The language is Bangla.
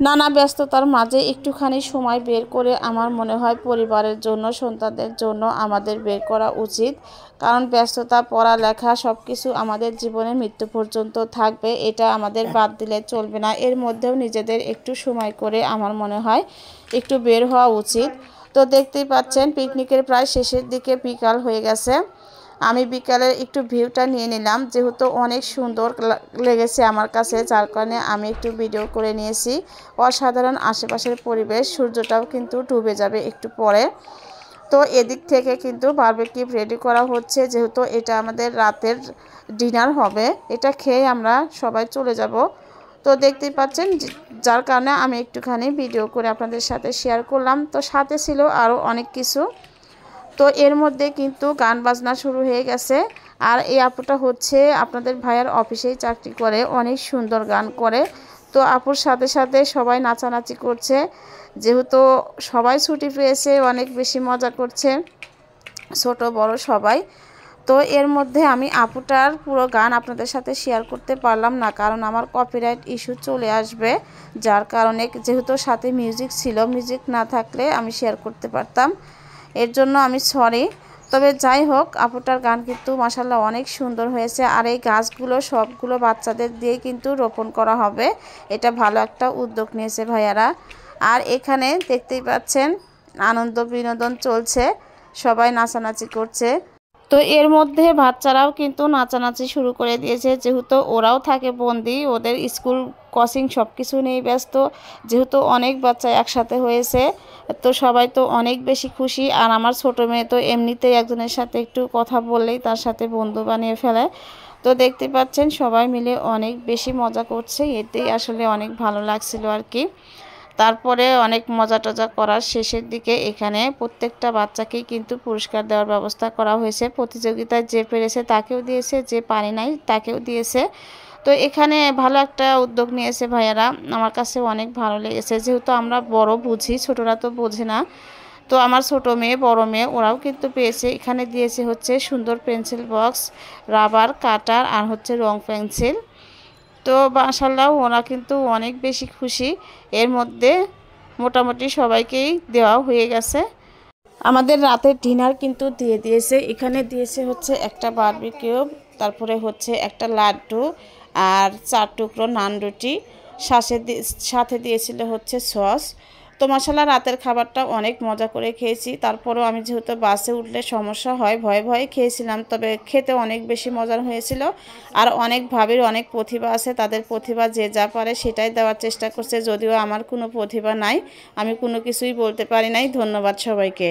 নানা ব্যস্ততার মাঝে একটুখানি সময় বের করে আমার মনে হয় পরিবারের জন্য, সন্তানদের জন্য আমাদের বের করা উচিত। কারণ ব্যস্ততা, পড়ালেখা সব কিছু আমাদের জীবনে মৃত্যু পর্যন্ত থাকবে, এটা আমাদের বাদ দিলে চলবে না। এর মধ্যেও নিজেদের একটু সময় করে আমার মনে হয় একটু বের হওয়া উচিত। তো দেখতেই পাচ্ছেন পিকনিকের প্রায় শেষের দিকে বিকাল হয়ে গেছে। আমি বিকালের একটু ভিউটা নিয়ে নিলাম, যেহেতু অনেক সুন্দর লেগেছে আমার কাছে, যার কারণে আমি একটু ভিডিও করে নিয়েছি। অসাধারণ আশেপাশের পরিবেশ, সূর্যটাও কিন্তু ডুবে যাবে একটু পরে। তো এদিক থেকে কিন্তু বারবিকিউ রেডি করা হচ্ছে, যেহেতু এটা আমাদের রাতের ডিনার হবে। এটা খেয়ে আমরা সবাই চলে যাব। তো দেখতেই পাচ্ছেন, যার কারণে আমি একটুখানি ভিডিও করে আপনাদের সাথে শেয়ার করলাম। তো সাথে ছিল আরও অনেক কিছু। তো এর মধ্যে কিন্তু গান বাজনা শুরু হয়ে গেছে। আর এই আপুটা হচ্ছে আপনাদের ভাইয়ার অফিসেই চাকরি করে, অনেক সুন্দর গান করে। তো আপুর সাথে সাথে সবাই নাচানাচি করছে, যেহেতু সবাই ছুটি পেয়েছে, অনেক বেশি মজা করছে, ছোট বড় সবাই। তো এর মধ্যে আমি আপুটার পুরো গান আপনাদের সাথে শেয়ার করতে পারলাম না, কারণ আমার কপিরাইট ইস্যু চলে আসবে। যার কারণে, যেহেতু সাথে মিউজিক ছিল, মিউজিক না থাকলে আমি শেয়ার করতে পারতাম, এর জন্য আমি সরি। তবে যাই হোক, আপুটার গান কিন্তু মাশাআল্লাহ অনেক সুন্দর হয়েছে। আর এই গাছগুলো সবগুলো বাচ্চাদের দিয়ে কিন্তু রোপণ করা হবে, এটা ভালো একটা উদ্যোগ নিয়েছে ভাইয়ারা। আর এখানে দেখতেই পাচ্ছেন আনন্দ বিনোদন চলছে, সবাই নাচানাচি করছে। তো এর মধ্যে বাচ্চারাও কিন্তু নাচানাচি শুরু করে দিয়েছে, যেহেতু ওরাও থাকে বন্দি, ওদের স্কুল কোচিং সব কিছু নিয়ে ব্যস্ত, যেহেতু অনেক বাচ্চা একসাথে হয়েছে। তো সবাই তো অনেক বেশি খুশি। আর আমার ছোট মেয়ে তো এমনিতেই একজনের সাথে একটু কথা বললেই তার সাথে বন্ধু বানিয়ে ফেলে। তো দেখতে পাচ্ছেন সবাই মিলে অনেক বেশি মজা করছে, এতেই আসলে অনেক ভালো লাগছিল আর কি। তারপরে অনেক মজা টজা করার শেষের দিকে এখানে প্রত্যেকটা বাচ্চাকেই কিন্তু পুরস্কার দেওয়ার ব্যবস্থা করা হয়েছে। প্রতিযোগিতায় যে পেরেছে তাকেও দিয়েছে, যে পারে নাই তাকেও দিয়েছে। তো এখানে ভালো একটা উদ্যোগ নিয়েছে ভাইয়ারা, আমার কাছে অনেক ভালো লেগেছে। যেহেতু আমরা বড় বুঝি, ছোটরা তো বোঝে না। তো আমার ছোট মেয়ে, বড় মেয়ে, ওরাও কিন্তু পেয়েছে। এখানে দিয়েছে হচ্ছে সুন্দর পেন্সিল বক্স, রাবার, কাটার আর হচ্ছে রং পেন্সিল। তো মাশাআল্লাহ ওরা কিন্তু অনেক বেশি খুশি। এর মধ্যে মোটামুটি সবাইকেই দেওয়া হয়ে গেছে। আমাদের রাতের ডিনার কিন্তু দিয়ে দিয়েছে। এখানে দিয়েছে হচ্ছে একটা বারবিকিউ, তারপরে হচ্ছে একটা লাড্ডু আর 4 টুকরো নান রুটি, সাথে দিয়েছিল হচ্ছে সস। তো মাশাআল্লাহ রাতের খাবারটা অনেক মজা করে খেয়েছি। তারপরেও আমি যেহেতু বাসে উঠলে সমস্যা হয়, ভয়ে ভয়ে খেয়েছিলাম, তবে খেতে অনেক বেশি মজার হয়েছিল। আর অনেক ভাবির অনেক প্রতিভা আছে, তাদের প্রতিভা যে যা পারে সেটাই দেওয়ার চেষ্টা করছে। যদিও আমার কোনো প্রতিভা নাই, আমি কোনো কিছুই বলতে পারি নাই। ধন্যবাদ সবাইকে।